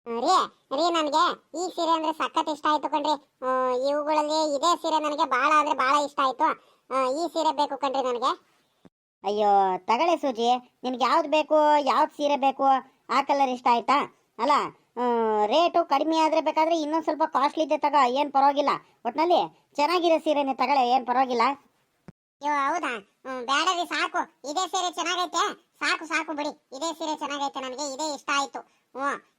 ರೀ ರೀ ನನಗೆ ಈ ಸೀರೆ ಅಂದ್ರೆ ಸಖತ್ ಇಷ್ಟ ಆಯ್ತು ಕಣ್ರಿ. ಇವುಗಳಲ್ಲಿ ಇದೇ ಸೀರೆ ನನಗೆ ಬಹಳ ಅಂದ್ರೆ ಬಹಳ ಇಷ್ಟ ಆಯ್ತು. ಈ ಸೀರೆ ಬೇಕು ಕಣ್ರಿ ನನಗೆ. ಅಯ್ಯೋ ತಗಳೆ ಸೂಜಿ, ನಿನ್ಗೆ ಯಾವ್ದು ಬೇಕು, ಯಾವ್ದು ಸೀರೆ ಬೇಕು, ಆ ಕಲರ್ ಇಷ್ಟ ಆಯ್ತಾ? ಅಲ್ಲ, ರೇಟು ಕಡಿಮೆ ಆದ್ರೆ ಬೇಕಾದ್ರೆ ಇನ್ನೊಂದು ಸ್ವಲ್ಪ ಕಾಸ್ಟ್ಲಿ ಇದೆ ತಗೋ, ಏನು ಪರವಾಗಿಲ್ಲ. ಒಟ್ನಲ್ಲಿ ಚೆನ್ನಾಗಿದೆ ಸೀರೆನೇ ತಗಳೆ, ಏನು ಪರವಾಗಿಲ್ಲ. ಅಯ್ಯೋ ಹೌದಾ, ಬೇಡ ರೀ, ಸಾಕು ಇದೇ ಸೀರೆ ಚೆನ್ನಾಗೈತೆ. ಸಾಕು ಸಾಕು ಬಿಡಿ, ಇದೇ ಸೀರೆ ಚೆನ್ನಾಗೈತೆ, ನನಗೆ ಇದೇ ಇಷ್ಟ ಆಯ್ತು.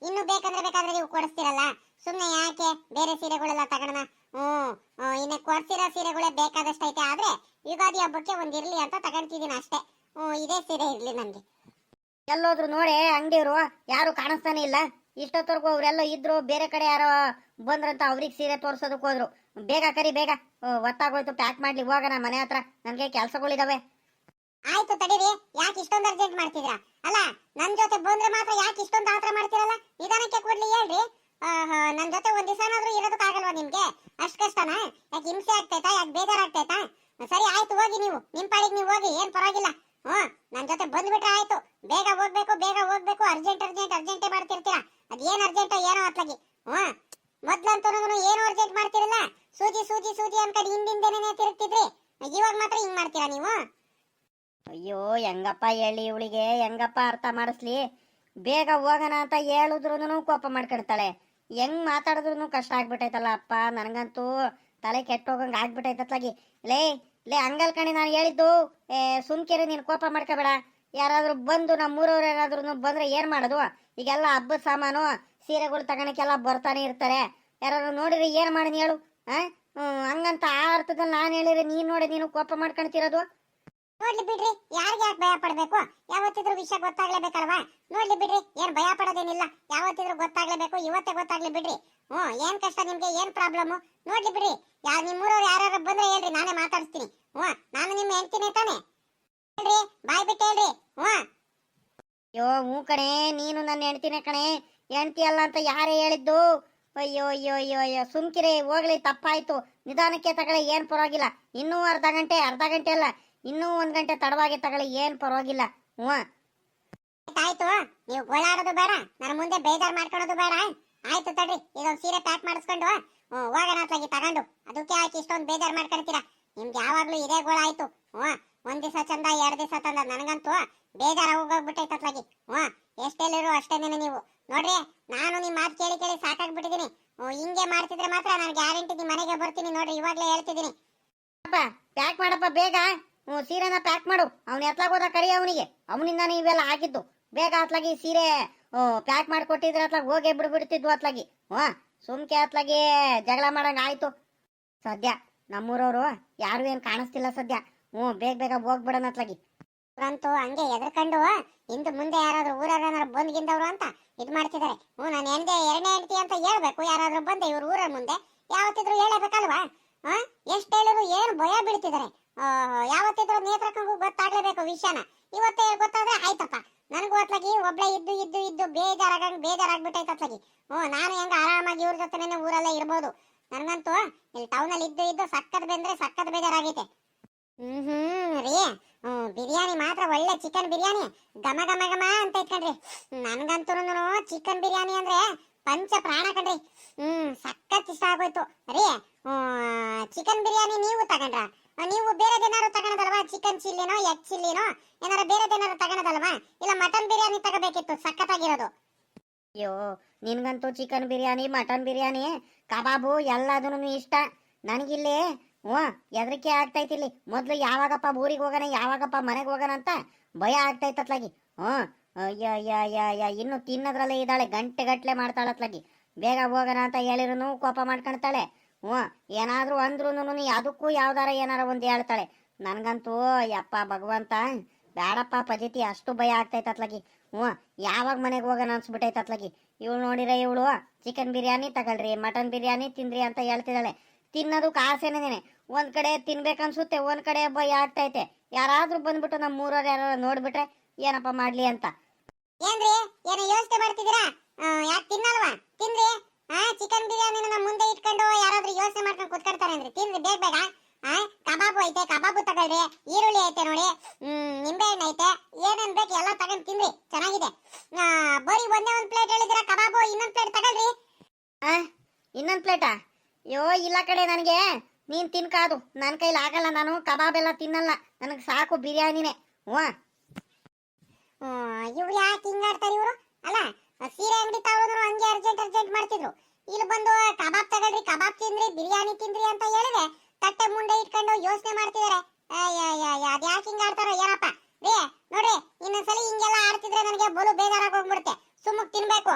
ಇನ್ನು ಬೇಕಂದ್ರೆ ಬೇಕಾದ್ರೆ ನೀವು ಕೊಡಿಸ್ತೀರಲ್ಲ, ಸುಮ್ಮನೆ ಯಾಕೆ ಬೇರೆ ಸೀರೆಗಳೆಲ್ಲ ತಗೋಣ. ಇನ್ನು ಕೊಡ್ಸಿರೋ ಸೀರೆಗಳೇ ಬೇಕಾದಷ್ಟು ಐತೆ. ಆದ್ರೆ ಯುಗಾದಿ ಹಬ್ಬಕ್ಕೆ ಒಂದಿರ್ಲಿ ಅಂತ ತಗೊಂತಿದ್ದೀನಿ ಅಷ್ಟೇ. ಇದೇ ಸೀರೆ ಇರ್ಲಿ ನನಗೆ. ಎಲ್ಲೋದ್ರು ನೋಡಿ ಅಂಗಡಿಯವರು, ಯಾರು ಕಾಣಿಸ್ತಾನೆ ಇಲ್ಲ. ಇಷ್ಟೊತ್ತವರೆಗೂ ಅವರೆಲ್ಲ ಇದ್ರು, ಬೇರೆ ಕಡೆ ಯಾರೋ ಬಂದ್ರಂತ ಅವ್ರಿಗೆ ಸೀರೆ ತೋರ್ಸೋದಕ್ಕೆ ಹೋದ್ರು. ಬೇಗ ಕರಿ, ಬೇಗ ಒತ್ತಾಗೋಯ್ತು, ಪ್ಯಾಕ್ ಮಾಡ್ಲಿ, ಹೋಗೋಣ ಮನೆ ಹತ್ರ, ನನಗೆ ಕೆಲಸಗಳಿದಾವೆ. ಆಯ್ತು ತಡೀರಿ, ಯಾಕೆ ಇಷ್ಟೊಂದು ಅರ್ಜೆಂಟ್ ಮಾಡ್ತಿದ್ರಾ? ಅಲ್ಲ, ನನ್ ಜೊತೆ ಬಂದ್ರೆ ಮಾತ್ರ ಯಾಕೆ ಇಷ್ಟೊಂದು ಆತರ ಮಾಡ್ತಿರಲ್ಲ? ನಿಧಾನಕ್ಕೆ ಕೊಡ್ಲಿ ಹೇಳ್ರಿ. ನನ್ ಜೊತೆ ಒಂದ್ ದಿವಸನಾದ್ರೂ ಇರೋದಕ್ಕಾಗಲ್ವಾ ನಿಮ್ಗೆ? ಅಷ್ಟ್ ಕಷ್ಟನಾ? ಯಾಕೆ ಹಿಂಸೆ ಆಗ್ತೈತಾ? ಯಾಕೆ ಬೇಜಾರಾಗ್ತೈತಾ? ಸರಿ ಆಯ್ತು, ಹೋಗಿ ನೀವು ನಿಮ್ ಪಾಡಿಗೆ ನೀವು ಹೋಗಿ, ಏನ್ ಪರವಾಗಿಲ್ಲ. ನನ್ ಜೊತೆ ಬಂದ್ಬಿಟ್ರೆ ಆಯ್ತು. ಬೇಗ ಹೋಗ್ಬೇಕು, ಬೇಗ ಹೋಗ್ಬೇಕು, ಅರ್ಜೆಂಟ್ ಅರ್ಜೆಂಟ್ ಅರ್ಜೆಂಟೇ ಮಾಡ್ತಿರ್ತೀರಾ. ಅದೇನ್ ಅರ್ಜೆಂಟೋ ಏನೋ ಅತ್ಲಾಗಿ. ಮೊದ್ಲಂತೂ ಏನು ಅರ್ಜೆಂಟ್ ಮಾಡ್ತಿರಲ್ಲ, ಸೂಜಿ ಸೂಜಿ ಸೂಜಿ ಅನ್ಕಡಿ ಹಿಂದಿಂದೇನೆ ತಿರುಗ್ತಿದ್ರಿ. ಇವಾಗ ಮಾತ್ರ ಹಿಂಗ್ ಮಾಡ್ತೀರಾ ನೀವು? ಅಯ್ಯೋ ಹೆಂಗಪ್ಪ ಹೇಳಿ ಇವಳಿಗೆ, ಹೆಂಗಪ್ಪ ಅರ್ಥ ಮಾಡಿಸ್ಲಿ? ಬೇಗ ಹೋಗೋಣ ಅಂತ ಹೇಳಿದ್ರು ಕೋಪ ಮಾಡ್ಕೊಳ್ತಾಳೆ. ಹೆಂಗ್ ಮಾತಾಡಿದ್ರು ಕಷ್ಟ ಆಗ್ಬಿಟ್ಟೈತಲ್ಲ ಅಪ್ಪ, ನನಗಂತೂ ತಲೆ ಕೆಟ್ಟೋಗಂಗೆ ಆಗ್ಬಿಟ್ಟೈತತ್ಲಾಗಿ. ಲೇ ಲೇ ಹಂಗಲ್ ಕಣಿ ನಾನು ಹೇಳಿದ್ದು. ಸುಮ್ಕೆರೆ, ನೀನು ಕೋಪ ಮಾಡ್ಕೋಬೇಡ. ಯಾರಾದ್ರೂ ಬಂದು ನಮ್ಮೂರವ್ರು ಯಾರಾದ್ರೂ ಬಂದ್ರೆ ಏನ್ ಮಾಡೋದು? ಈಗೆಲ್ಲ ಹಬ್ಬದ ಸಾಮಾನು ಸೀರೆಗಳು ತಗೊಳಕ್ಕೆಲ್ಲ ಬರ್ತಾನೆ ಇರ್ತಾರೆ. ಯಾರಾದ್ರು ನೋಡಿದ್ರೆ ಏನ್ ಮಾಡಿದ್ನಿ ಹೇಳು? ಹಂಗಂತ ಆ ಅರ್ಥದಲ್ಲಿ ನಾನು ಹೇಳಿದ್ರೆ ನೀನ್ ನೋಡಿ ನೀನು ಕೋಪ ಮಾಡ್ಕೊಳ್ತಿರೋದು. ನೋಡ್ಲಿ ಬಿಡ್ರಿ, ಯಾರಿಗೆ ಯಾಕೆ ಭಯ ಪಡ್ಬೇಕು? ಯಾವತ್ತಿದ್ರು ವಿಷಯ ಗೊತ್ತಾಗ್ಲೇಬೇಕಲ್ವಾ? ನೋಡ್ಲಿ ಬಿಡ್ರಿ, ಏನ್ ಭಯ ಪಡೋದೇನಿಲ್ಲ. ಯಾವತ್ತಿದ್ರು ಗೊತ್ತಾಗ್ಲೇಬೇಕು, ಇವತ್ತೇ ಗೊತ್ತಾಗ್ಲಿ ಬಿಡ್ರಿ. ಏನ್ ಕಷ್ಟ ನಿಮ್ಗೆ, ಏನ್ ಪ್ರಾಬ್ಲಮ್ ನೋಡ್ಲಿ ಬಿಡ್ರಿ. ನಿಮ್ಮೂರವ್ರು ಯಾರು ಬಂದ್ರೆ ಹೇಳ್ರಿ, ನಾನೇ ಮಾತಾಡಿಸ್ತೀನಿ. ನಾನು ನಿಮ್ಮ ಹೆಂಡ್ತಿನೇ ತಾನೆ, ಹೇಳ್ರಿ, ಬಾಯ್ ಬಿಟ್ಟು ಹೇಳ್ರಿ. ಅಯ್ಯೋ ಹ್ಞೂ ಕಣೆ, ನೀನು ನನ್ನ ಹೆಂಡ್ತಿನೇ ಕಣೆ. ಹೆಂಡ್ತಿ ಅಲ್ಲ ಅಂತ ಯಾರೇ ಹೇಳಿದ್ದು? ಅಯ್ಯೋ ಅಯ್ಯೋ ಅಯ್ಯೋ ಅಯ್ಯೋ, ಸುಮ್ಕಿರಿ, ಹೋಗ್ಲಿ, ತಪ್ಪಾಯ್ತು. ನಿಧಾನಕ್ಕೆ ತಗೊಳ್ಳಿ, ಏನ್ ಪರವಾಗಿಲ್ಲ. ಇನ್ನೂ ಅರ್ಧ ಗಂಟೆ ಅಲ್ಲ, ಇನ್ನೂ 1 ಗಂಟೆ ತಡವಾಗಿ ತಗೊಳ್ಳಿ, ಏನ್ ಪರವಾಗಿಲ್ಲ. ಆಯ್ತು, ನೀವು ಗೋಳಾಡೋದು ಬೇಡ, ನನ್ನ ಮುಂದೆ ಬೇಜಾರ್ ಮಾಡ್ಕೊಳೋದು ಬೇಡ. ಆಯ್ತು ತಡ್ರಿ, ಇದೊಂದು ಸೀರೆ ಪ್ಯಾಕ್ ಮಾಡಿಸ್ಕೊಂಡು ಹೋಗೋಣ ಅತ್ಲಾಗಿ ತಗೊಂಡು. ಅದಕ್ಕೆ ಯಾಕೆ ಇಷ್ಟೊಂದು ಬೇಜಾರ್ ಮಾಡ್ಕೊಳ್ತೀರಾ? ನಿಮ್ಗೆ ಯಾವಾಗ್ಲೂ ಇದೇ ಗೋಳ ಆಯ್ತು. ಒಂದ್ ದಿವಸ ಚಂದ, 2 ದಿವಸ ತಂದ, ನನಗಂತೂ ಬೇಜಾರ ಹೋಗ್ಬಿಟ್ಟೈತೆ ಅತ್ಲಾಗಿ. ಎಷ್ಟೆಲ್ಲಿರು ಅಷ್ಟೇನೇನೆ ನೀವು. ನೋಡ್ರಿ, ನಾನು ನಿಮ್ ಮಾತು ಕೇಳಿ ಕೇಳಿ ಸಾಕಾಗ್ಬಿಟ್ಟಿದೀನಿ. ಹಿಂಗೆ ಮಾಡ್ತಿದ್ರೆ ಮಾತ್ರ ನಾನು ಗ್ಯಾರಂಟಿ ನಿಮ್ ಮನೆಗೆ ಬರ್ತೀನಿ ನೋಡ್ರಿ, ಇವಾಗ್ಲೇ ಹೇಳ್ತಿದ್ದೀನಿ. ಪ್ಯಾಕ್ ಮಾಡಪ್ಪ ಬೇಗ. ಸೀರೆನ ಪ್ಯಾಕ್ ಮಾಡು. ಅವ್ನ ಎತ್ಲಾಗೋದ ಕರಿ, ಅವನಿಗೆ ಅವನಿಂದಾನೇ ಇವೆಲ್ಲ ಆಗಿದ್ದು. ಬೇಗ ಅತ್ಲಾಗಿ ಸೀರೆ ಪ್ಯಾಕ್ ಮಾಡಿಕೊಟ್ಟಿದ್ರೆ ಅತ್ಲಾಗಿ ಹೋಗೇ ಬಿಡ್ಬಿಡ್ತಿದ್ವು ಅತ್ಲಾಗಿ. ಸುಮ್ಕೆ ಅತ್ಲಾಗಿ ಜಗಳ ಮಾಡಂಗ ಆಯ್ತು. ಸದ್ಯ ನಮ್ಮೂರವರು ಯಾರು ಏನ್ ಕಾಣಿಸ್ತಿಲ್ಲ ಸದ್ಯ. ಬೇಗ ಬೇಗ ಹೋಗ್ಬಿಡೋಣ ಅತ್ಲಾಗಿ. ಅಂತೂ ಹಂಗೆ ಎದ್ರಕೊಂಡು ಇಂದು ಮುಂದೆ ಯಾರಾದ್ರೂ ಊರಾರ ಬಂದ್ಗಿಂದವ್ರು ಅಂತ ಇದ್ ಮಾಡ್ತಿದ್ದಾರೆ. ನಾನು ಎರಡನೇ ಹೆಂಡತಿ ಅಂತ ಹೇಳ್ಬೇಕು. ಯಾರಾದ್ರೂ ಬಂದೆ ಇವ್ರ ಊರ ಮುಂದೆ ಯಾವತ್ತಿದ್ರು ಹೇಳಬೇಕಲ್ವಾ? ಎಷ್ಟ್ ಹೇಳಿದ್ರು ಏನು ಭಯ ಬೀಳ್ತಿದ್ದಾರೆ. ಯಾವತ್ತಿದ್ರು ನೇತ್ರಕ್ಕಂಗೂ ಗೊತ್ತಾಗ್ಲೇಬೇಕು ವಿಷಯನ. ಇವತ್ತೇ ಗೊತ್ತಾದ್ರೆ ಆಯ್ತಪ್ಪ. ನನಗೂ ಅತ್ಲಾಗಿ ಒಬ್ಳೆ ಇದ್ದು ಇದ್ದು ಇದ್ದು ಬೇಜಾರಾಗ್ಬಿಟ್ಟೈತೆ ಅತ್ಲಾಗಿ. ನಾನು ಹೆಂಗ ಆರಾಮಾಗಿ ಇವ್ರ ಜೊತೆನೆ ಊರಲ್ಲೇ ಇರ್ಬೋದು. ನನಗಂತೂ ಇಲ್ಲಿ ಟೌನ್ ಅಲ್ಲಿ ಇದ್ದು ಇದ್ದು ಸಕ್ಕತ್ ಬೆಂದ್ರೆ ಸಕ್ಕತ್ ಬೇಜಾರಾಗೈತೆ. ರೀ, ಬಿರಿಯಾನಿ ಮಾತ್ರ ಒಳ್ಳೆ ಚಿಕನ್ ಬಿರಿಯಾನಿ ಘಮ ಘಮ ಘಮ ಅಂತ ಇಟ್ಕೊಂಡ್ರಿ. ನನ್ಗಂತೂ ಚಿಕನ್ ಬಿರಿಯಾನಿ ಅಂದ್ರೆ ಪಂಚ ಪ್ರಾಣ ಕಣ್ರಿ. ಸಖತ್ ಇಷ್ಟ ಆಗೋಯ್ತು ರೀ. ಚಿಕನ್ ಬಿರಿಯಾನಿ ನೀವು ತಗೊಂಡ್ರ? ನೀವು ಬೇರೆದೇನಾದ್ರು ತಗೊಳದಲ್ವಾ? ಚಿಕನ್ ಚಿಲ್ಲಿನೋ ಎಗ್ ಚಿಲ್ಲಿನೋ ಏನಾರ ಬೇರೆದೇನಾದ್ರು ತಗೊಳದಲ್ವಾ? ಇಲ್ಲ ಮಟನ್ ಬಿರಿಯಾನಿ ತಗೋಬೇಕಿತ್ತು, ಸಖತ್ತಾಗಿರೋದು. ಅಯ್ಯೋ, ನಿನ್ಗಂತೂ ಚಿಕನ್ ಬಿರಿಯಾನಿ, ಮಟನ್ ಬಿರಿಯಾನಿ, ಕಬಾಬು ಎಲ್ಲದೂ ಇಷ್ಟ. ನನಗಿಲ್ಲಿ ಹೆದರಿಕೆ ಆಗ್ತೈತಿಲ್ಲಿ. ಮೊದ್ಲು ಯಾವಾಗಪ್ಪ ಊರಿಗೆ ಹೋಗೋಣ, ಯಾವಾಗಪ್ಪ ಮನೆಗೆ ಹೋಗೋಣ ಅಂತ ಭಯ ಆಗ್ತೈತತ್ಲಾಗಿ. ಅಯ್ಯ ಇನ್ನು ತಿನ್ನೋದ್ರಲ್ಲೇ ಇದ್ದಾಳೆ, ಗಂಟೆ ಗಟ್ಲೆ ಮಾಡ್ತಾಳತ್ಲಾಗಿ. ಬೇಗ ಹೋಗೋಣ ಅಂತ ಹೇಳಿದ್ರು ಕೋಪ ಮಾಡ್ಕೊಳ್ತಾಳೆ. ಏನಾದ್ರೂ ಅಂದ್ರೂ ಅದಕ್ಕೂ ಯಾವ್ದಾರ ಏನಾರ ಒಂದು ಹೇಳ್ತಾಳೆ. ನನ್ಗಂತೂ ಯಪ್ಪ ಭಗವಂತ, ಬೇಡಪ್ಪ ಪಜಿತಿ, ಅಷ್ಟು ಭಯ ಆಗ್ತೈತತ್ಲಾಗಿ. ಯಾವಾಗ ಮನೆಗೆ ಹೋಗೋಣ ಅನ್ಸ್ಬಿಟ್ಟೈತತ್ಲಾಗಿ. ಇವಳು ನೋಡಿರ, ಇವಳು ಚಿಕನ್ ಬಿರಿಯಾನಿ ತಗೊಳ್ರಿ, ಮಟನ್ ಬಿರಿಯಾನಿ ತಿನ್ರಿ ಅಂತ ಹೇಳ್ತಿದ್ದಾಳೆ. ತಿನ್ನೋದಕ್ಕೆ ಆಸೆನೇನೆ. ಒಂದ್ ಕಡೆ ತಿನ್ಬೇಕನ್ಸುತ್ತೆ, ಒಂದ್ ಕಡೆ ಭಯ ಆಗ್ತೈತೆ. ಯಾರಾದ್ರೂ ಬಂದ್ಬಿಟ್ಟು ನಮ್ಮ ಊರವ್ರು ಯಾರು ನೋಡ್ಬಿಟ್ರೆ ಏನಪ್ಪ ಮಾಡ್ಲಿ ಅಂತ. ಏನ್ರಿ, ಏನೋ ಯೋಚನೆ ಮಾಡ್ತಿದ್ದೀರಾ? ಯಾಕೆ ತಿನ್ನಲ್ವಾ? ತಿನ್ರಿ. ಚಿಕನ್ ಬಿರಿಯಾನಿ ನಮ್ಮ ಮುಂದೆ ಇಟ್ಕೊಂಡು ಯಾರಾದ್ರೂ ಯೋಚನೆ ಮಾಡ್ಕೊಂಡು ಕುತ್ಕೊಳ್ತಾರೆ ಅಂದ್ರೆ ತಿನ್ರಿ ಬೇಗ ಬೇಗ. ಕಬಾಬು ಐತೆ, ಕಬಾಬು ತಗೊಳ್ರಿ. ಈರುಳ್ಳಿ ಐತೆ ನೋಡಿ, ನಿಂಬೆ ಹಣ್ಣು ಐತೆ, ಏನೇನ್ ಬೇಕು ಎಲ್ಲ ತಗೊಂಡು ತಿನ್ರಿ, ಚೆನ್ನಾಗಿದೆ. ಬರೀ ಒಂದೇ ಒಂದು ಪ್ಲೇಟ್ ಹೇಳಿದಿರ ಕಬಾಬು, ಇನ್ನೊಂದು ಪ್ಲೇಟ್ ತಗೊಳ್ರಿ. ಆ ಇನ್ನೊಂದು ಪ್ಲೇಟಾ? ಅಯ್ಯೋ ಇಲ್ಲ ಕಡೆ, ನನಗೆ ನೀನ್ ತಿನ್ಕಾದು, ನನ್ನ ಕೈಲಿ ಆಗಲ್ಲ, ನಾನು ಕಬಾಬ್ ಎಲ್ಲ ತಿನ್ನಲ್ಲ, ನನಗೆ ಸಾಕು ಬಿರಿಯಾನಿನೇ. ಹ್ಞೂ ಇವ್ರು ಯಾಕೆ ಹಿಂಗಾಡ್ತಾರೆ ಇವರು? ಅಲ್ಲ, ಸೀರೆ ಅಂಗಡಿ ತಗೊಳೋದ್ರು ಹಂಗೆ ಅರ್ಜೆಂಟ್ ಮಾಡ್ತಿದ್ರು. ಇಲ್ಲಿ ಬಂದು ಕಬಾಬ್ ತಗೊಳ್ರಿ, ಕಬಾಬ್ ತಿಂದ್ರಿ, ಬಿರಿಯಾನಿ ತಿಂದ್ರಿ ಅಂತ ಹೇಳಿದ್ರೆ ತಟ್ಟೆ ಮುಂದೆ ಇಟ್ಕೊಂಡು ಯೋಚನೆ ಮಾಡ್ತಿದಾರೆ. ಅದ್ ಯಾಕೆ ಹಿಂಗಾಡ್ತಾರೋ ಏನಪ್ಪ ರೀ. ನೋಡ್ರಿ, ಇನ್ನೊಂದ್ಸಲಿ ಹಿಂಗೆಲ್ಲ ಆಡ್ತಿದ್ರೆ ನನಗೆ ಬಲು ಬೇಜಾರಾಗಿ ಹೋಗ್ಬಿಡುತ್ತೆ. ಸುಮ್ಮಕ್ ತಿನ್ಬೇಕು.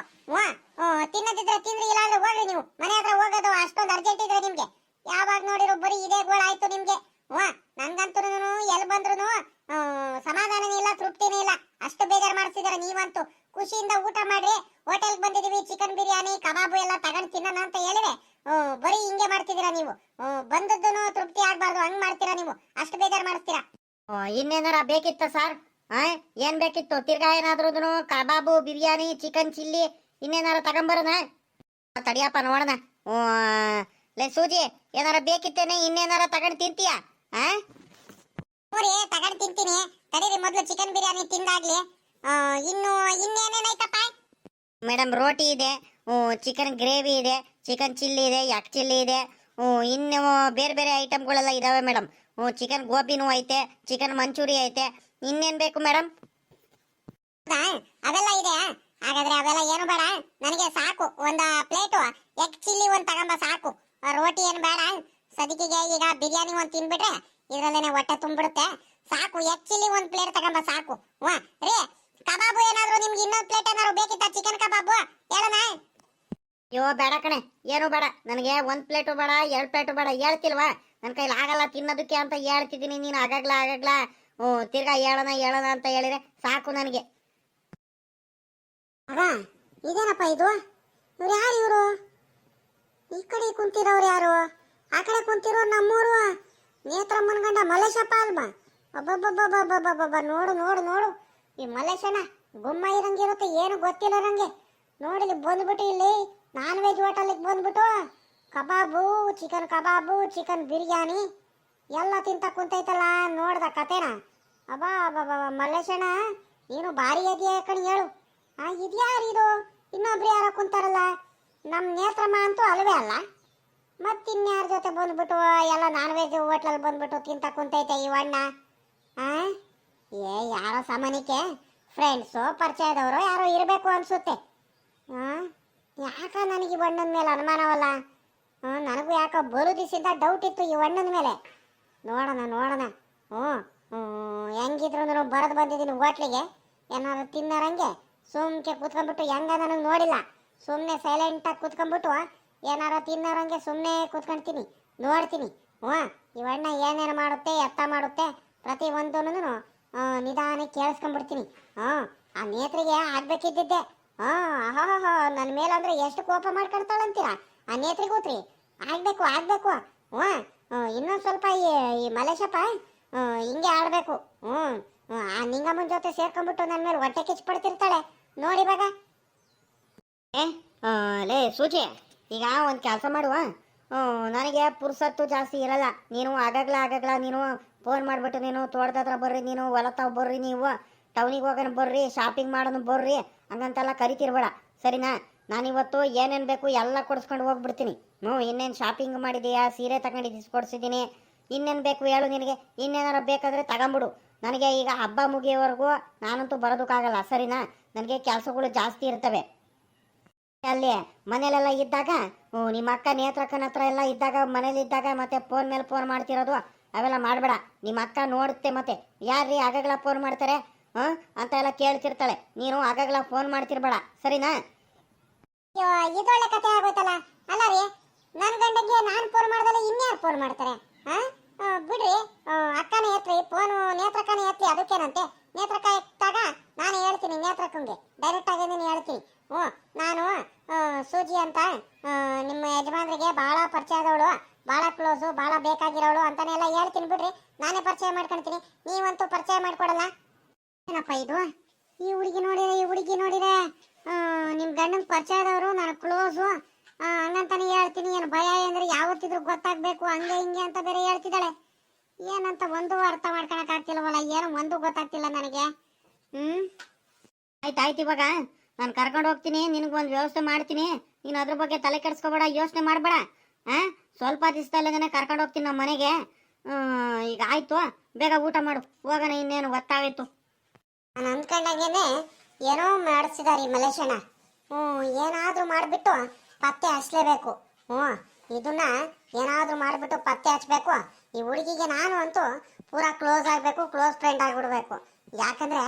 ತಿನ್ನದಿದ್ರೆ ತಿಂದ್ರಿ, ಇಲ್ಲ ಅಂದ್ರೆ ಹೋಗ್ರಿ ನೀವು ಮನೆ ಹತ್ರ. ಹೋಗೋದು ಅಷ್ಟೊಂದು ಅರ್ಜೆಂಟ್ ಇದ್ರೆ ನಿಮ್ಗೆ ಯಾವಾಗ ನೋಡಿರೋ ಬರೀ ಇದೇ ಗೋಳ ಆಯ್ತು ನಿಮ್ಗೆ. ನನ್ಗಂತೂ ಎಲ್ಲಿ ಬಂದ್ರು ಸಮಾಧಾನನೇ ಇಲ್ಲ, ತೃಪ್ತಿನೇ ಇಲ್ಲ. ಅಷ್ಟು ಬೇಜಾರು ಮಾಡ್ತಿದಾರೆ ನೀವಂತೂ. ಖುಷಿಯಿಂದ ಊಟ ಮಾಡ್ರಿ, ಹೋಟೆಲ್ ಬಂದಿದೀವಿ, ಚಿಕನ್ ಬಿರಿಯಾನಿ ಕಬಾಬು ಎಲ್ಲ ತಗೊಂಡು ತಿನ್ನೋಣ ಅಂತ ಹೇಳಿದ್ರೆ ಬರೀ ಹಿಂಗೆ ಮಾಡ್ತಿದ್ದೀರಾ ನೀವು. ಬಂದದ್ದೂ ತೃಪ್ತಿ ಆಗ್ಬಾರ್ದು, ಹಂಗ್ ಮಾಡ್ತೀರಾ ನೀವು. ಅಷ್ಟು ಬೇಜಾರು ಮಾಡಿಸ್ತೀರಾ. ಇನ್ನೇನಾರ ಬೇಕಿತ್ತ ಸರ್? ಏನ್ ಬೇಕಿತ್ತು? ತಿರ್ಗಾ ಏನಾದ್ರೂ ಕಬಾಬು, ಬಿರಿಯಾನಿ, ಚಿಕನ್ ಚಿಲ್ಲಿ ಇನ್ನೇನಾರ ತಗೊಂಬರೋಣ? ತಡಿಯಪ್ಪ ನೋಡೋಣ. ಲೇ ಸೂಜಿ, ಏನಾರ ಬೇಕಿತ್ತೇನೆ? ಇನ್ನೇನಾರ ತಗೊಂಡು ತಿಂತೀಯಾ? ತಗೊಂಡು ತಿಂತೀನಿ, ತಡೀರಿ. ಮೊದ್ಲು ಚಿಕನ್ ಬಿರಿಯಾನಿ ತಿಂದಾಗ್ಲಿ. ಇನ್ನೇನೇನಾಯ್ತಪ್ಪ? ಮೇಡಮ್, ರೋಟಿ ಇದೆ, ಚಿಕನ್ ಗ್ರೇವಿ ಇದೆ, ಚಿಕನ್ ಚಿಲ್ಲಿ ಇದೆ, ಯಾಕ್ ಚಿಲ್ಲಿ ಇದೆ, ಇನ್ನು ಬೇರೆ ಬೇರೆ ಐಟಮ್ಗಳೆಲ್ಲ ಇದಾವೆ ಮೇಡಮ್. ಚಿಕನ್ ಗೋಬಿನೂ ಐತೆ, ಚಿಕನ್ ಮಂಚೂರಿ ಐತೆ. ಇನ್ನೇನ್ ಬೇಕು ಮೇಡಮ್? ಅವೆಲ್ಲ ಇದೆ. ಹಾಗಾದ್ರೆ ಅವೆಲ್ಲ ಏನು ಬೇಡ, ನನಗೆ ಸಾಕು. ಒಂದ ಪ್ಲೇಟು ಎಗ್ ಚಿಲ್ಲಿ ಒಂದ್ ತಗೊಂಬ ಸಾಕು. ರೋಟಿ ಏನ್ ಬೇಡ ಸದಿಕಿಗೆ. ಈಗ ಬಿರಿಯಾನಿ ಒಂದ್ ತಿನ್ಬಿಟ್ರೆ ಇದ್ರಲ್ಲೇನೆ ಹೊಟ್ಟೆ ತುಂಬಿಡುತ್ತೆ. ಸಾಕು, ಎಗ್ ಚಿಲ್ಲಿ ಒಂದ್ ಪ್ಲೇಟ್ ತಗೊಂಬ ಸಾಕು. ರೀ, ಕಬಾಬು ಏನಾದ್ರು ನಿಮ್ಗೆ ಇನ್ನೊಂದ್ ಪ್ಲೇಟ್ ಏನಾದ್ರು ಬೇಕಿತ್ತ? ಚಿಕನ್ ಕಬಾಬು ಹೇಳೋಣ? ಅಯ್ಯೋ ಬೇಡ ಕಣೆ, ಏನು ಬೇಡ ನನಗೆ. ಒಂದ್ ಪ್ಲೇಟು ಬೇಡ, 2 ಪ್ಲೇಟು ಬೇಡ. ಹೇಳ್ತಿಲ್ವಾ ನನ್ನ ಕೈಲಿ ಆಗಲ್ಲ ತಿನ್ನೋದಕ್ಕೆ ಅಂತ ಹೇಳ್ತಿದ್ದೀನಿ. ನೀನು ಆಗಾಗ್ಲಾ ತಿರ್ಗಾ ಹೇಳೋಣ ಅಂತ ಹೇಳಿದ್ರೆ ಸಾಕು ನನಗೆ. ಇದೇನಪ್ಪ ಇದು? ಇವ್ರು ಯಾರು ಇವರು? ಈ ಕಡೆ ಕುಂತಿರೋರು ಯಾರು? ಆ ಕಡೆ ಕುಂತಿರೋರು ನಮ್ಮೂರು ನೇತ್ರಮ್ಮನ ಗಂಡ ಮಲ್ಲೇಶಪ್ಪ ಅಲ್ವಾ? ಅಬ್ಬಬ್ಬಬ್ಬಬ್ಬಬ್ಬಬ್ಬ, ನೋಡು ನೋಡು ನೋಡು, ಈ ಮಲ್ಲೇಶನ ಗುಮ್ಮ ಇರಂಗಿರುತ್ತೆ, ಏನು ಗೊತ್ತಿಲ್ಲ ನಂಗೆ. ನೋಡಿಲಿ ಬಂದ್ಬಿಟ್ಟು ಇಲ್ಲಿ ನಾನ್ ವೆಜ್ ಹೋಟೆಲ್ಗೆ ಬಂದ್ಬಿಟ್ಟು ಕಬಾಬು, ಚಿಕನ್ ಕಬಾಬು, ಚಿಕನ್ ಬಿರಿಯಾನಿ ಎಲ್ಲ ತಿಂತ ಕುಂತೈತಲ್ಲ. ನೋಡ್ದ ಕತೆನ? ಅಬ್ಬಾ ಅಬ್ಬಾ ಮಲ್ಲೇಶಣ್ಣ, ನೀನು ಭಾರಿ ಇದೆಯಾ ಕಣ್ ಹೇಳು. ಇದ್ಯಾರು ಇದು? ಇನ್ನೊಬ್ರು ಯಾರೋ ಕುಂತಾರಲ್ಲ, ನಮ್ಮ ನೇತ್ರಮ್ಮ ಅಂತೂ ಅಲ್ವೇ ಅಲ್ಲ. ಮತ್ತಿನ್ಯಾರ ಜೊತೆ ಬಂದ್ಬಿಟ್ಟು ಎಲ್ಲ ನಾನ್ ವೆಜ್ ಹೋಟ್ಲಲ್ಲಿ ಬಂದ್ಬಿಟ್ಟು ತಿಂತ ಕುಂತೈತೆ ಈ ಅಣ್ಣ? ಯಾರೋ ಸಾಮಾನ್ಯಕ್ಕೆ ಫ್ರೆಂಡ್ಸು, ಪರಿಚಯದವರು ಯಾರೋ ಇರಬೇಕು ಅನ್ಸುತ್ತೆ. ಯಾಕ ನನಗೆ ಈ ಅಣ್ಣನ ಮೇಲೆ ಅನುಮಾನವಲ್ಲ? ನನಗೂ ಯಾಕೋ ಬರು ದಿವಸದಿಂದ ಡೌಟ್ ಇತ್ತು ಈ ಅಣ್ಣನ ಮೇಲೆ. ನೋಡೋಣ. ಹೆಂಗಿದ್ರು ಬರೆದು ಬಂದಿದ್ದೀನಿ ಹೋಟ್ಲಿಗೆ, ಏನಾದ್ರು ತಿನ್ನಾರಂಗೆ. ಸುಮ್ಕೆ ಕೂತ್ಕೊಂಡ್ಬಿಟ್ಟು ಹೆಂಗ ನನಗೆ ನೋಡಿಲ್ಲ. ಸುಮ್ಮನೆ ಸೈಲೆಂಟಾಗಿ ಕೂತ್ಕೊಂಡ್ಬಿಟ್ಟು ಏನಾರ ತಿನ್ನೋರಂಗೆ ಸುಮ್ಮನೆ ಕೂತ್ಕೊಂಡ್ತೀನಿ, ನೋಡ್ತೀನಿ. ಈ ಅಣ್ಣ ಏನೇನು ಮಾಡುತ್ತೆ, ಎತ್ತ ಮಾಡುತ್ತೆ, ಪ್ರತಿ ಒಂದೂ ನಿಧಾನಕ್ಕೆ ಕೇಳಿಸ್ಕೊಂಡ್ಬಿಡ್ತೀನಿ. ಆ ನೇತ್ರಿಗೆ ಆಗ್ಬೇಕಿದ್ದಿದ್ದೆ. ನನ್ನ ಮೇಲಂದ್ರೆ ಎಷ್ಟು ಕೋಪ ಮಾಡ್ಕೊಳ್ತಾಳಂತೀರಾ ಆ ನೇತ್ರಿಗೂತ್ರಿ? ಆಗ್ಬೇಕು. ಇನ್ನೊಂದು ಸ್ವಲ್ಪ ಈ ಮಲೇಶಪ್ಪ ಹಿಂಗೆ ಆಡ್ಬೇಕು. ಆ ನಿಂಗಮ್ಮನ ಜೊತೆ ಸೇರ್ಕೊಂಡ್ಬಿಟ್ಟು ನನ್ನ ಮೇಲೆ ಹೊಟ್ಟೆ ಕಿಚ್ಚು ಪಡ್ತಿರ್ತಾಳೆ ನೋಡಿ ಇವಾಗ. ಲೇ ಸೂಜಿ, ಈಗ ಒಂದು ಕೆಲಸ ಮಾಡುವ. ನನಗೆ ಪುರ್ಸತ್ತು ಜಾಸ್ತಿ ಇರಲ್ಲ. ನೀನು ಆಗಾಗ್ಲ ನೀನು ಫೋನ್ ಮಾಡಿಬಿಟ್ಟು ನೀನು ತೋಟದ ಹತ್ರ ಬರ್ರಿ, ನೀನು ಹೊಲ ತಾವು ಬರ್ರಿ, ನೀವು ಟೌನಿಗೆ ಹೋಗೋಣ ಬರ್ರಿ, ಶಾಪಿಂಗ್ ಮಾಡೋಣ ಬರ್ರಿ ಹಂಗಂತೆಲ್ಲ ಕರಿತಿರ್ಬೇಡ, ಸರಿನಾ? ನಾನಿವತ್ತು ಏನೇನು ಬೇಕು ಎಲ್ಲ ಕೊಡಿಸ್ಕೊಂಡು ಹೋಗ್ಬಿಡ್ತೀನಿ. ಇನ್ನೇನು ಶಾಪಿಂಗ್ ಮಾಡಿದೀಯಾ, ಸೀರೆ ತಗೊಂಡಿದ್ದು ಕೊಡಿಸಿದ್ದೀನಿ, ಇನ್ನೇನು ಬೇಕು ಹೇಳು ನಿನಗೆ. ಇನ್ನೇನಾರ ಬೇಕಾದರೆ ತಗೊಂಬಿಡು. ನನಗೆ ಈಗ ಹಬ್ಬ ಮುಗಿಯೋವರೆಗೂ ನಾನಂತೂ ಬರೋದಕ್ಕಾಗಲ್ಲ, ಸರಿನಾ? ನನಗೆ ಕೆಲಸಗಳು ಜಾಸ್ತಿ ಇರ್ತವೆ. ಅಲ್ಲಿ ಮನೇಲೆಲ್ಲ ಇದ್ದಾಗ, ನಿಮ್ಮ ಅಕ್ಕ ನೇತ್ರಕ್ಕನ ಹತ್ರ ಎಲ್ಲ ಇದ್ದಾಗ, ಮನೇಲಿದ್ದಾಗ ಮತ್ತೆ ಫೋನ್ ಮೇಲೆ ಫೋನ್ ಮಾಡ್ತಿರೋದು ಅವೆಲ್ಲ ಮಾಡಬೇಡ. ನಿಮ್ಮ ಅಕ್ಕ ನೋಡುತ್ತೆ, ಮತ್ತೆ ಯಾರ್ರೀ ಆಗಾಗ್ಲ ಫೋನ್ ಮಾಡ್ತಾರೆ ಅಂತ ಎಲ್ಲ ಕೇಳ್ತಿರ್ತಾಳೆ. ನೀನು ಆಗಾಗ್ಲ ಫೋನ್ ಮಾಡ್ತಿರ್ಬೇಡ, ಸರಿನಾ? ಇದೊಳ್ಳೆ ಕತೆ ಆಗೋಯ್ತಲ್ಲ. ಅಲ್ಲ ರೀ, ನನ್ನ ಗಂಡಗೆ ನಾನು ಫೋನ್ ಮಾಡ್ದಲ್ಲ ಇನ್ಯಾರು ಫೋನ್ ಮಾಡ್ತಾರೆ? ಬಿಡ್ರಿ, ಅಕ್ಕನೇ ಎತ್ರಿ ಫೋನು, ನೇತ್ರಕ್ಕನೇ ಎತ್ತಿ, ಅದಕ್ಕೇನಂತೆ. ನೇತ್ರಕ್ಕ ಎತ್ತಾಗ ನಾನು ಹೇಳ್ತೀನಿ ನೇತ್ರಕ್ಕಂಗೆ, ಡೈರೆಕ್ಟ್ ಆಗಿ ನೀನು ಹೇಳ್ತೀನಿ. ನಾನು ಸೂಜಿ ಅಂತ ನಿಮ್ಮ ಯಜಮಾನ್ರಿಗೆ ಭಾಳ ಪರಿಚಯದವಳು, ಭಾಳ ಕ್ಲೋಸು, ಭಾಳ ಬೇಕಾಗಿರೋಳು ಅಂತಾನೆಲ್ಲ ಹೇಳ್ತೀನಿ. ಬಿಡ್ರಿ, ನಾನೇ ಪರಿಚಯ ಮಾಡ್ಕೊಳ್ತೀನಿ, ನೀವಂತೂ ಪರಿಚಯ ಮಾಡ್ಕೊಡಲ್ಲ. ಏನಪ್ಪ ಇದು? ಈ ಹುಡುಗಿ ನೋಡಿರೆ ನಿಮ್ಮ ಗಂಡನ ಪರಿಚಯದವರು, ನಾನು ಕ್ಲೋಸು ಹಂಗಂತಾನೆ ಹೇಳ್ತೀನಿ. ಏನು ಭಯ ಅಂದ್ರೆ ಯಾವತ್ತಿದ್ರು ಗೊತ್ತಾಗ್ಬೇಕು, ಹಂಗೆ ಹಿಂಗೆ ಅಂತ ಬೇರೆ ಹೇಳ್ತಿದ್ದಾಳೆ. ಏನಂತ ಒಂದು ಅರ್ಥ ಮಾಡ್ಕೊಳಕ್ ಆಗ್ತಿಲ್ವಲ್ಲ, ಏನು ಒಂದು ಗೊತ್ತಾಗ್ತಿಲ್ಲ ನನಗೆ. ಆಯ್ತಾಯ್ತು. ಇವಾಗ ನಾನು ಕರ್ಕೊಂಡು ಹೋಗ್ತೀನಿ, ನಿನಗೊಂದು ವ್ಯವಸ್ಥೆ ಮಾಡ್ತೀನಿ. ನೀನು ಅದ್ರ ಬಗ್ಗೆ ತಲೆ ಕೆಡಿಸ್ಕೋಬೇಡ, ಯೋಚನೆ ಮಾಡಬೇಡ. ಸ್ವಲ್ಪ ದಿವಸದಲ್ಲೇ ಕರ್ಕೊಂಡು ಹೋಗ್ತೀನಿ ನಮ್ಮ ಮನೆಗೆ. ಈಗ ಆಯ್ತು, ಬೇಗ ಊಟ ಮಾಡು, ಹೋಗೋಣ, ಇನ್ನೇನು ಗೊತ್ತಾಗಿತ್ತು. ನಾನು ಅನ್ಕೊಂಡಂಗೆನೆ ಏನೋ ಮಾಡಿಸಿದಾರೆ ಈ ಮಲೇಶನ. ಏನಾದ್ರೂ ಮಾಡಿಬಿಟ್ಟು ಪತ್ತೆ ಹಚ್ಚಲೇಬೇಕು. ಇದನ್ನ ಏನಾದ್ರೂ ಮಾಡಿಬಿಟ್ಟು ಪತ್ತೆ ಹಚ್ಚಬೇಕು. ಈ ಹುಡುಗಿಗೆ ನಾನು ಅಂತೂ ಪೂರಾ ಕ್ಲೋಸ್ ಆಗಬೇಕು, ಕ್ಲೋಸ್ ಫ್ರೆಂಡ್ ಆಗಿಬಿಡ್ಬೇಕು. ಯಾಕಂದ್ರೆ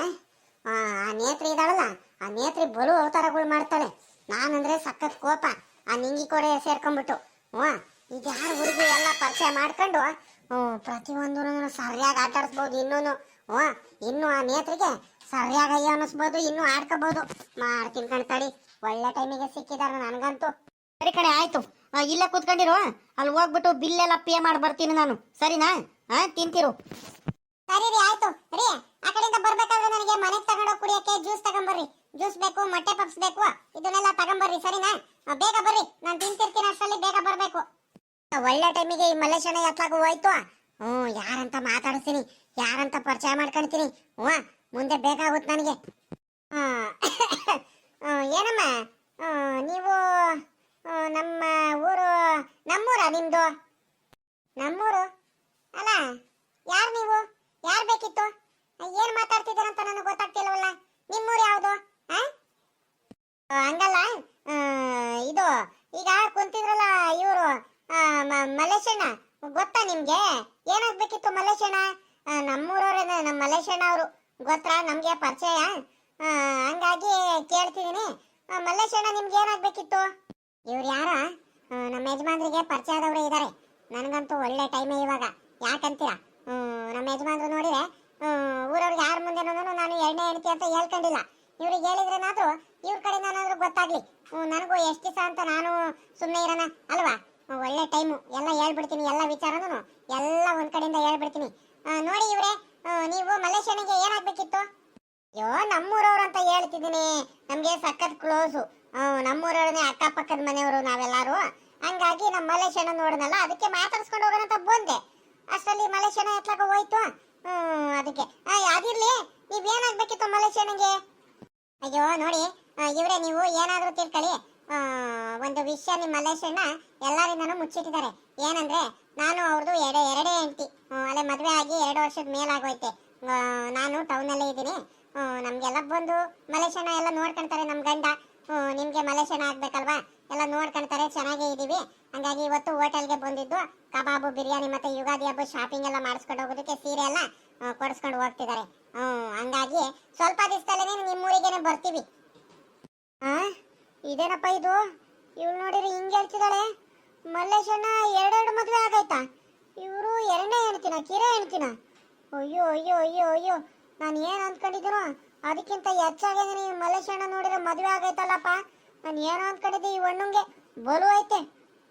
ಆ ನೇತ್ರಿ ಇದ್ದಾಳಲ್ಲ, ಆ ನೇತ್ರಿ ಬಲು ಅವತಾರಗಳು ಮಾಡ್ತಾಳೆ. ನಾನಂದ್ರೆ ಸಖತ್ ಕೋಪ ಆ ನಿಂಗಿ ಕೊಡೆ ಸೇರ್ಕೊಂಡ್ಬಿಟ್ಟು. ಈಗ ಯಾರು ಹುಡುಗಿ ಎಲ್ಲ ಪರಿಚಯ ಮಾಡ್ಕೊಂಡು ಪ್ರತಿಯೊಂದು ಸರಿಯಾಗಿ ಆಟಾಡಿಸ್ಬೋದು. ಇನ್ನು ಆ ನೇತ್ರಿಗೆ ಸರಿಯಾಗಿ ಅಯ್ಯೋ ಅನ್ನಿಸ್ಬೋದು, ಇನ್ನೂ ಆಡ್ಕೋಬಹುದು. ಮಾಡ್ತೀನಿ ಕಣ್ತಡಿ, ಒಳ್ಳೆ ಟೈಮಿಗೆ ಸಿಕ್ಕಿದಾರ ನನಗಂತೂ. ಸರಿ ಕಣೆ, ಆಯ್ತು. ಇಲ್ಲೇ ಕೂತ್ಕೊಂಡಿರು, ಅಲ್ಲಿ ಹೋಗ್ಬಿಟ್ಟು ಬಿಲ್ ಎಲ್ಲ ಪೇ ಮಾಡಿ ಬರ್ತೀನಿ ನಾನು, ಸರಿನಾ? ತಿಂತಿರು. ಸರಿ ರೀ, ಆಯ್ತು ರೀ. ಆ ಕಡೆಯಿಂದ ಬರ್ಬೇಕಾದ್ರೆ ನನಗೆ ಮನೆಗೆ ತಗೊಂಡೋಗಿ ಕುಡಿಯಕ್ಕೆ ಜ್ಯೂಸ್ ತಗೊಂಬರ್ರಿ. ಜ್ಯೂಸ್ ಬೇಕು, ಮೊಟ್ಟೆ ಪಪ್ಸ್ ಬೇಕು, ಇದನ್ನೆಲ್ಲ ತಗೊಂಬರ್ರಿ, ಸರಿನಾ? ಬೇಗ ಬರ್ರಿ, ನಾನು ತಿಂತಿರ್ತೀನಿ, ಅಷ್ಟರಲ್ಲಿ ಬೇಗ ಬರ್ಬೇಕು. ಒಳ್ಳೆ ಟೈಮಿಗೆ ಈ ಮಲೇಶನ ಎತ್ಲಾಗ ಹೋಯ್ತು. ಯಾರಂತ ಮಾತಾಡಿಸ್ತೀನಿ, ಯಾರಂತ ಪರಿಚಯ ಮಾಡ್ಕೊಳ್ತೀನಿ. ಮುಂದೆ ಬೇಕಾಗುತ್ತೆ ನನಗೆ. ಏನಮ್ಮ, ನೀವು ನಮ್ಮ ಊರು, ನಮ್ಮೂರ ನಿಮ್ದು? ನಮ್ಮೂರು ಅಲ್ಲ, ಯಾರು ನೀವು? ಯಾರು ಬೇಕಿತ್ತು? ಏನ್ ಮಾತಾಡ್ತಿದ್ದೀರಂತ ನನಗೆ ಗೊತ್ತಾಗ್ತಿಲ್ವಲ್ಲ. ನಿಮ್ಮೂರು ಯಾವುದು? ಹಂಗಲ್ಲ, ಇದು ಈಗ ಕುಂತಿದ್ರಲ್ಲ ಇವರು ಮಲೇಶಣ್ಣ, ಗೊತ್ತಾ ನಿಮ್ಗೆ? ಏನಾಗ್ಬೇಕಿತ್ತು ಮಲೇಶಣ್ಣ? ನಮ್ಮೂರವ್ರೇನೆ, ನಮ್ಮ ಮಲೇಶಣ್ಣ ಅವರು ಗೊತ್ತಾ? ನಮ್ಗೆ ಪರಿಚಯ, ಹಂಗಾಗಿ ಕೇಳ್ತಿದ್ದೀನಿ. ಮಲ್ಲೇಶಣ್ಣ, ನಿಮ್ಗೆ ಏನಾಗ್ಬೇಕಿತ್ತು? ಇವ್ರು ಯಾರ? ನಮ್ಮ ಯಜಮಾನ್ರಿಗೆ ಪರಿಚಯ ಆದವ್ರೆ ಇದ್ದಾರೆ. ನನಗಂತೂ ಒಳ್ಳೆ ಟೈಮೇ ಇವಾಗ. ಯಾಕಂತೀರಾ? ನಮ್ಮ ಯಜಮಾನ್ರು ನೋಡಿದ್ರೆ ಊರವ್ರಿಗೆ ಯಾರ ಮುಂದೆ ನಾನು ಎರಡನೇ ಹೆಂಡತಿ ಅಂತ ಹೇಳ್ಕೊಂಡಿಲ್ಲ. ಇವ್ರಿಗೆ ಹೇಳಿದ್ರೇನಾದ್ರೂ ಇವ್ರ ಕಡೆಯಿಂದಾದ್ರೂ ಗೊತ್ತಾಗ್ಲಿ. ನನಗೂ ಎಷ್ಟು ದಿವಸ ಅಂತ ನಾನು ಸುಮ್ಮನೆ ಇರೋಣ ಅಲ್ವಾ? ಒಳ್ಳೆ ಟೈಮು, ಎಲ್ಲ ಹೇಳ್ಬಿಡ್ತೀನಿ, ಎಲ್ಲ ವಿಚಾರನೂ ಎಲ್ಲ ಒಂದ್ ಕಡೆಯಿಂದ ಹೇಳ್ಬಿಡ್ತೀನಿ. ನೋಡಿ ಇವ್ರೆ, ನೀವು ಮಲ್ಲೇಶನಿಗೆ ಏನಾಗ್ಬೇಕಿತ್ತು? ಅಯ್ಯೋ, ನಮ್ಮೂರವ್ರು ಅಂತ ಹೇಳ್ತಿದ್ದೀನಿ, ನಮ್ಗೆ ಸಖತ್ ಕ್ಲೋಸು. ನಮ್ಮೂರವ್ರನ್ನೇ, ಅಕ್ಕಪಕ್ಕದ ಮನೆಯವರು ನಾವೆಲ್ಲರೂ. ಹಂಗಾಗಿ ನಮ್ಮ ಮಲೇಶನ ನೋಡಿದ್ನಲ್ಲ, ಅದಕ್ಕೆ ಮಾತಾಡ್ಸ್ಕೊಂಡು ಹೋಗೋಣ ಅಂತ ಬಂದೆ. ಅಷ್ಟರಲ್ಲಿ ಮಲೇಶನ ಎತ್ಲಾಗ ಹೋಯ್ತು. ಅದಕ್ಕೆ ಅದಿರ್ಲಿ, ನೀವೇನಾಗ್ಬೇಕಿತ್ತು ಮಲೇಶನಿಗೆ? ಅಯ್ಯೋ ನೋಡಿ ಇವ್ರೆ, ನೀವು ಏನಾದ್ರೂ ತಿಳ್ಕೊಳ್ಳಿ. ಒಂದು ವಿಷಯ ನಿಮ್ಮ ಮಲೇಶಣ್ಣ ಎಲ್ಲರಿಂದನೂ ಮುಚ್ಚಿಟ್ಟಿದ್ದಾರೆ. ಏನಂದ್ರೆ, ನಾನು ಅವ್ರದ್ದು ಎರಡೇ ಹೆಂಡತಿ. ಅಲ್ಲೇ ಮದುವೆ ಆಗಿ 2 ವರ್ಷದ ಮೇಲಾಗೋಯ್ತೆ. ನಾನು ಟೌನಲ್ಲೇ ಇದ್ದೀನಿ. ನಮ್ಗೆಲ್ಲ ಬಂದು ಮಲೇಶಣ್ಣ ಎಲ್ಲ ನೋಡ್ಕೊಂತಾರೆ. ನಮ್ಮ ಗಂಡ ನಿಮ್ಗೆ ಮಲೇಶಣ್ಣ ಆಗ್ಬೇಕಲ್ವಾ, ಎಲ್ಲ ನೋಡ್ಕೊಂತಾರೆ. ಚೆನ್ನಾಗೇ ಇದೀವಿ. ಹಂಗಾಗಿ ಇವತ್ತು ಹೋಟೆಲ್ಗೆ ಬಂದಿದ್ದು ಕಬಾಬು, ಬಿರಿಯಾನಿ ಮತ್ತೆ ಯುಗಾದಿ ಹಬ್ಬ ಶಾಪಿಂಗ್ ಎಲ್ಲ ಮಾಡಿಸ್ಕೊಂಡು ಹೋಗೋದಕ್ಕೆ ಸೀರೆ ಎಲ್ಲ ಕೊಡಿಸ್ಕೊಂಡು ಹೋಗ್ತಿದ್ದಾರೆ. ಹಂಗಾಗಿ ಸ್ವಲ್ಪ ದಿವಸದಲ್ಲೇ ನಿಮ್ಮೂರಿಗೇನೆ ಬರ್ತೀವಿ. ಇದೇನಪ್ಪ ಇದು? ಇವ್ಳು ನೋಡಿರಿ ಹಿಂಗೆ ಹೇಳ್ತಿದ್ದಾಳೆ. ಮಲ್ಲೇಶಣ್ಣ 2 ಮದುವೆ ಆಗೈತಾ? ಇವರು ಎರಡನೇ ಹೆಣ್ತಿನ, ಕಿರೇ ಹೆಣ್ತಿನ? ಅಯ್ಯೋ ಅಯ್ಯೋ ಅಯ್ಯೋ ಅಯ್ಯೋ, ನಾನು ಏನು ಅಂದ್ಕೊಂಡಿದ್ದೀನೋ ಅದಕ್ಕಿಂತ ಹೆಚ್ಚಾಗಿ ನೀವು ಮಲ್ಲೇಶಣ್ಣ ನೋಡಿದ್ರೆ ಮದುವೆ ಆಗೈತಲ್ಲಪ್ಪ. ನಾನು ಏನು ಅಂದ್ಕೊಂಡಿದ್ದೆ, ಈ ಹಣ್ಣುಂಗೆ ಬಲು ಐತೆ.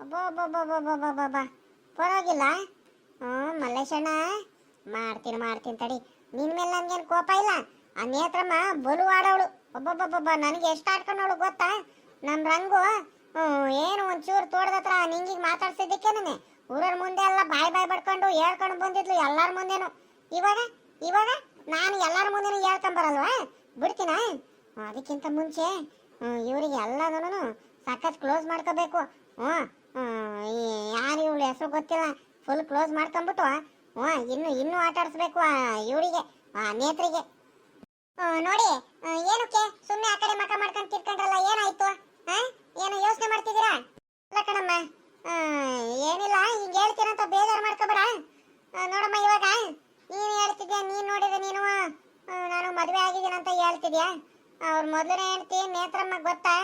ಅಬ್ಬಾ, ಪರವಾಗಿಲ್ಲ. ಮಲ್ಲೇಶಣ್ಣ, ಮಾಡ್ತೀನಿ ತಡಿ. ನಿನ್ ಮೇಲೆ ನನ್ಗೇನು ಕೋಪ ಇಲ್ಲ. ಆ ನೇತ್ರಮ್ಮ ಬಲು ಆಡವಳು. ಒಬ್ಬೊಬ್ಬೊಬ್ಬ ನನಗೆ ಎಷ್ಟು ಆಡ್ಕೊಂಡವಳು ಗೊತ್ತಾ? ನಮ್ಮ ರಂಗು ಏನು ಒಂಚೂರು ತೋಟದತ್ರ ನಿಂಗಿಗೆ ಮಾತಾಡ್ಸಿದ್ದಕ್ಕೇನೆ ಊರವ್ರ ಮುಂದೆ ಎಲ್ಲ ಬಾಯ್ ಬಡ್ಕೊಂಡು ಹೇಳ್ಕೊಂಡು ಬಂದಿದ್ಲು ಎಲ್ಲಾರ ಮುಂದೆನು. ಇವಾಗ ನಾನು ಎಲ್ಲಾರ ಮುಂದೆನು ಹೇಳ್ಕೊಂಬರಲ್ವಾ? ಬಿಡ್ತೀನ? ಅದಕ್ಕಿಂತ ಮುಂಚೆ ಇವರಿಗೆ ಎಲ್ಲದೂ ಸಖತ್ ಕ್ಲೋಸ್ ಮಾಡ್ಕೋಬೇಕು. ಯಾರು ಇವಳು ಹೆಸರು ಗೊತ್ತಿಲ್ಲ, ಫುಲ್ ಕ್ಲೋಸ್ ಮಾಡ್ಕೊಂಬಿಟ್ಟು ಇನ್ನೂ ಆಟ ಆಡಿಸ್ಬೇಕು ಇವರಿಗೆ, ನೇತ್ರಿಗೆ. ನೋಡಿ, ಏನಕ್ಕೆ ಸುಮ್ಮನೆ ಆ ಕಡೆ ಮಕ ಮಾಡ್ಕೊಂಡು ತಿರ್ಕೊಂಡ್ರಲ್ಲ, ಏನಾಯ್ತು? ಏನು ಯೋಚನೆ ಮಾಡ್ತಿದ್ದೀರಾ? ಅಲ್ಲ ಕಣಮ್ಮ, ಏನಿಲ್ಲ, ಹಿಂಗೆ ಹೇಳ್ತೀರಂತ ಬೇಜಾರು ಮಾಡ್ಕೋಬೇಡ. ನೋಡಮ್ಮ, ಇವಾಗ ನೀನು ಹೇಳ್ತಿದ್ಯಾ, ನೀನು ನೋಡಿದ್ರೆ ನೀನು ನಾನು ಮದುವೆ ಆಗಿದ್ದೀನಂತ ಹೇಳ್ತಿದ್ಯಾ. ಅವ್ರ ಮೊದಲನೇ ಹೆಂಡ್ತಿ ನೇತ್ರಮ್ಮ ಗೊತ್ತಾ?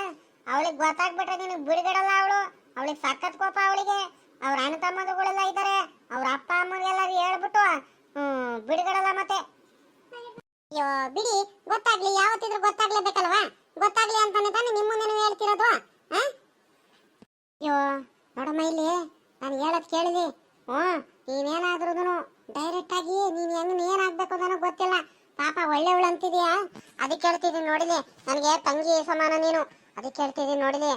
ಅವಳಿಗೆ ಗೊತ್ತಾಗ್ಬಿಟ್ರೆ ನಿನಗೆ ಬಿಡುಗಡಲ್ಲ. ಅವಳಿಗೆ ಸಖತ್ ಕೋಪ. ಅವಳಿಗೆ ಅವ್ರ ಅಣ್ಣ ತಮ್ಮದುಗಳೆಲ್ಲ ಇದ್ದಾರೆ, ಅವ್ರ ಅಪ್ಪ ಅಮ್ಮಗೆಲ್ಲ ಹೇಳ್ಬಿಟ್ಟು ಬಿಡುಗಡಲ್ಲ ಮತ್ತೆ. ಅಯ್ಯೋ ಬಿಡಿ, ಗೊತ್ತಾಗ್ಲಿ, ಯಾವತ್ತಿದ್ರು ಗೊತ್ತಾಗ್ಲೇಬೇಕಲ್ವಾ? ಗೊತ್ತಾಗ್ಲಿ ಅಂತಾನೆ ತಾನೆ ನಿಮ್ಮ ಮುಂದೆ ಹೇಳ್ತಿರೋದು. ಅಯ್ಯೋ ನೋಡಮ್ಮ, ಇಲ್ಲಿ ನಾನು ಹೇಳೋದು ಕೇಳಿದೆ. ನೀನೇನಾದ್ರೂ ಡೈರೆಕ್ಟ್ ಆಗಿ ನೀನು ಹೆಂಗ್ ಏನಾಗ್ಬೇಕು ನನಗೆ ಗೊತ್ತಿಲ್ಲ. ಪಾಪ ಒಳ್ಳೆವಳು ಅಂತಿದ್ಯಾ, ಅದಕ್ಕೆ ಹೇಳ್ತಿದ್ದೀನಿ. ನೋಡಿಲಿ, ನನಗೆ ತಂಗಿ ಸಮಾನ ನೀನು, ಅದಕ್ಕೆ ಹೇಳ್ತಿದ್ದೀನಿ. ನೋಡಿಲಿ,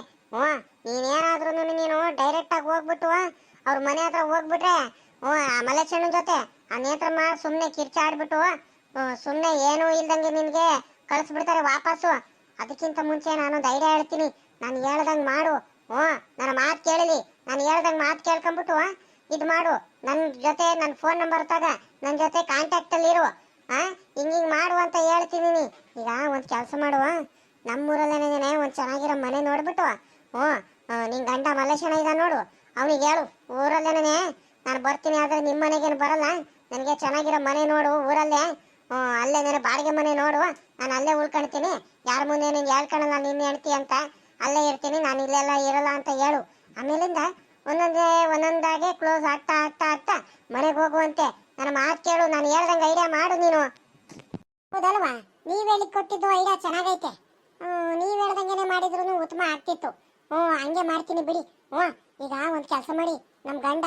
ನೀನೇನಾದ್ರೂ ನೀನು ಡೈರೆಕ್ಟ್ ಆಗಿ ಹೋಗ್ಬಿಟ್ಟು ಅವ್ರ ಮನೆ ಹತ್ರ ಹೋಗ್ಬಿಟ್ರೆ ಆ ಮಲೇಶಣ್ಣನ ಜೊತೆ ಆ ನೇತ್ರಮ್ಮ ಸುಮ್ಮನೆ ಕಿರ್ಚಾಡ್ಬಿಟ್ಟು ಸುಮ್ಮನೆ ಏನೂ ಇಲ್ದಂಗೆ ನಿನಗೆ ಕಳಿಸ್ಬಿಡ್ತಾರೆ ವಾಪಸ್ಸು. ಅದಕ್ಕಿಂತ ಮುಂಚೆ ನಾನೊಂದು ಐಡಿಯಾ ಹೇಳ್ತೀನಿ. ನಾನು ಹೇಳ್ದಂಗೆ ಮಾಡು. ಹ್ಞೂ, ನನ್ನ ಮಾತು ಕೇಳಲಿ. ನಾನು ಹೇಳ್ದಂಗೆ ಮಾತು ಕೇಳ್ಕೊಂಬಿಟ್ಟು ಇದು ಮಾಡು. ನನ್ನ ಜೊತೆ ನನ್ನ ಫೋನ್ ನಂಬರ್ ತಗ, ನನ್ನ ಜೊತೆ ಕಾಂಟ್ಯಾಕ್ಟಲ್ಲಿ ಇರು. ಹಿಂಗೆ ಮಾಡು ಅಂತ ಹೇಳ್ತಿದ್ದೀನಿ. ಈಗ ಒಂದು ಕೆಲಸ ಮಾಡುವ, ನಮ್ಮೂರಲ್ಲೇನೇ ಒಂದು ಚೆನ್ನಾಗಿರೋ ಮನೆ ನೋಡ್ಬಿಟ್ಟು, ಹ್ಞೂ, ನಿನ್ನ ಗಂಡ ಮಲ್ಲೇಶಣ್ಣ ಇದ್ದ ನೋಡು, ಅವನಿಗೆ ಹೇಳು ಊರಲ್ಲೇನೇ ನಾನು ಬರ್ತೀನಿ, ಆದರೆ ನಿಮ್ಮ ಮನೆಗೇನು ಬರಲ್ಲ, ನನಗೆ ಚೆನ್ನಾಗಿರೋ ಮನೆ ನೋಡು ಊರಲ್ಲೇ. ಅಲ್ಲೇ ನಾನು ಬಾಡಿಗೆ ಮನೆ ನೋಡು, ನಾನು ಅಲ್ಲೇ ಉಳ್ಕೊಳ್ತೀನಿ, ಯಾರ ಮುಂದೆ ನೀನು ಹೇಳ್ಕೊಳಲ್ಲ ನಿನ್ನ ಹೆಂಡ್ತಿ ಅಂತ, ಅಲ್ಲೇ ಇರ್ತೀನಿ, ನಾನು ಇಲ್ಲೆಲ್ಲ ಇರಲ್ಲ ಅಂತ ಹೇಳು. ಆಮೇಲಿಂದ ಒಂದೊಂದಾಗೆ ಕ್ಲೋಸ್ ಆಗ್ತಾ ಆಗ್ತಾ ಆಗ್ತಾ ಮನೆಗೆ ಹೋಗುವಂತೆ. ನನ್ನ ಮಾತು ಕೇಳು, ನಾನು ಹೇಳ್ದಂಗೆ ಐಡಿಯಾ ಮಾಡು ನೀನು. ಹೌದಲ್ವಾ? ನೀವು ಹೇಳಿ ಕೊಟ್ಟಿದ್ದು ಐಡಿಯಾ ಚೆನ್ನಾಗೈತೆ. ನೀವು ಹೇಳ್ದಂಗೆ ಮಾಡಿದ್ರು ಉತ್ತಮ ಆಗ್ತಿತ್ತು. ಹಂಗೆ ಮಾಡ್ತೀನಿ ಬಿಡಿ. ಈಗ ಒಂದು ಕೆಲಸ ಮಾಡಿ, ನಮ್ಮ ಗಂಡ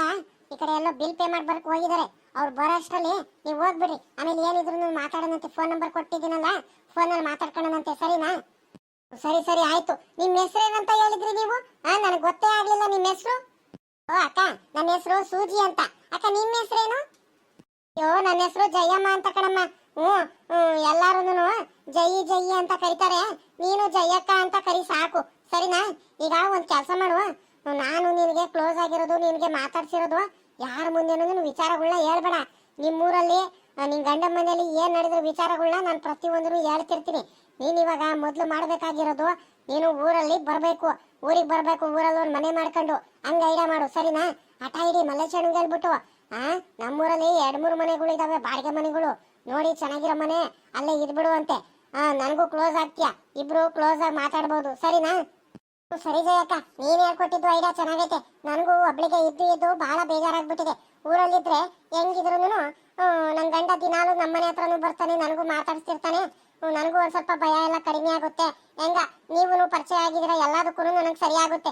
ಈ ಕಡೆ ಎಲ್ಲೋ ಬಿಲ್ ಪೇ ಮಾಡಿ ಬರಕ್ಕೆ ಹೋಗಿದ್ದಾರೆ. ಅವ್ರು ಬರೋ ಅಷ್ಟರಲ್ಲಿ ನೀವು ಹೋಗ್ಬಿಡ್ರಿ. ಆಮೇಲೆ ಏನಿದ್ರು ಮಾತಾಡೋಣಂತೆ, ಫೋನ್ ನಂಬರ್ ಕೊಟ್ಟಿದ್ದೀನಲ್ಲ, ಫೋನಲ್ಲಿ ಮಾತಾಡ್ಕೊಳ್ಳೋಣಂತೆ, ಸರಿನಾ? ಸರಿ ಸರಿ ಆಯ್ತು. ನಿಮ್ಮ ಹೆಸರು ಏನಂತ ಹೇಳಿದ್ರಿ ನೀವು? ನನಗೆ ಗೊತ್ತೇ ಆಗ್ಲಿಲ್ಲ ನಿಮ್ಮ ಹೆಸರು. ಅಕ್ಕ, ನನ್ನ ಹೆಸರು ಸೂಜಿ ಅಂತ. ಅಕ್ಕ, ನಿಮ್ಮ ಹೆಸರೇನು? ಅಯ್ಯೋ, ನನ್ನ ಹೆಸರು ಜಯಮ್ಮ ಅಂತ ಕಣಮ್ಮ. ಎಲ್ಲಾರು ಜೈ ಜೈ ಅಂತ ಕರೀತಾರೆ, ನೀನು ಜಯಕ್ಕ ಅಂತ ಕರಿ ಸಾಕು, ಸರಿನಾ? ಈಗ ಒಂದು ಕೆಲಸ ಮಾಡುವ, ನಾನು ನಿನಗೆ ಕ್ಲೋಸ್ ಆಗಿರೋದು, ನಿನಗೆ ಮಾತಾಡ್ಸಿರೋದು ಯಾರ ಮುಂದೆನೂ ವಿಚಾರಗಳನ್ನ ಹೇಳ್ಬೇಡ. ನಿಮ್ಮೂರಲ್ಲಿ ನಿನ್ನ ಗಂಡ ಮನೆಯಲ್ಲಿ ಏನು ನಡೆದಿರೋ ವಿಚಾರಗಳನ್ನ ನಾನು ಪ್ರತಿಯೊಂದನ್ನು ಹೇಳ್ತಿರ್ತೀನಿ. ನೀನು ಇವಾಗ ಮೊದಲು ಮಾಡಬೇಕಾಗಿರೋದು, ನೀನು ಊರಲ್ಲಿ ಬರಬೇಕು, ಊರಿಗೆ ಬರಬೇಕು, ಊರಲ್ಲಿ ಒಂದು ಮನೆ ಮಾಡ್ಕೊಂಡು ಹಂಗ ಐಡಿಯಾ ಮಾಡು, ಸರಿನಾ? ಹಠ ಹಿಡಿ ಮಲ್ಲೇಶಣ್ಣಿಗೆ ಹೇಳ್ಬಿಟ್ಟು, ನಮ್ಮೂರಲ್ಲಿ 2-3 ಮನೆಗಳು ಇದಾವೆ, ಬಾಡಿಗೆ ಮನೆಗಳು ನೋಡಿ, ಚೆನ್ನಾಗಿರೋ ಮನೆ, ಅಲ್ಲೇ ಇದ್ಬಿಡು ಅಂತೆ. ನನಗೂ ಕ್ಲೋಸ್ ಆಗ್ತೀಯಾ, ಇಬ್ರು ಕ್ಲೋಸ್ ಆಗಿ ಮಾತಾಡ್ಬೋದು, ಸರಿನಾ? ಸರಿ ಜಯಕ್ಕ, ನೀನ್ ಹೇಳ್ಕೊಟ್ಟಿದ್ದು ಐಡಿಯಾ ಚೆನ್ನಾಗೈತೆ. ನನಗೂ ಒಬ್ಳಿಗೆ ಇದ್ದು ಬಹಳ ಬೇಜಾರಾಗ್ಬಿಟ್ಟಿದೆ. ಊರಲ್ಲಿದ್ರೆ ಹೆಂಗಿದ್ರು ನನ್ನ ಗಂಡ ದಿನಾಲು ನಮ್ಮನೆ ಹತ್ರನೂ ಬರ್ತಾನೆ, ನನಗೂ ಮಾತಾಡ್ತಿರ್ತಾನೆ. ನನಗೂ ಒಂದ್ ಸ್ವಲ್ಪ ಭಯ ಎಲ್ಲ ಕಡಿಮೆ ಆಗುತ್ತೆ. ಹೆಂಗ ನೀವು ಪರಿಚಯ ಆಗಿದ್ದೀರಾ, ಎಲ್ಲದಕ್ಕೂ ನನಗೆ ಸರಿ ಆಗುತ್ತೆ.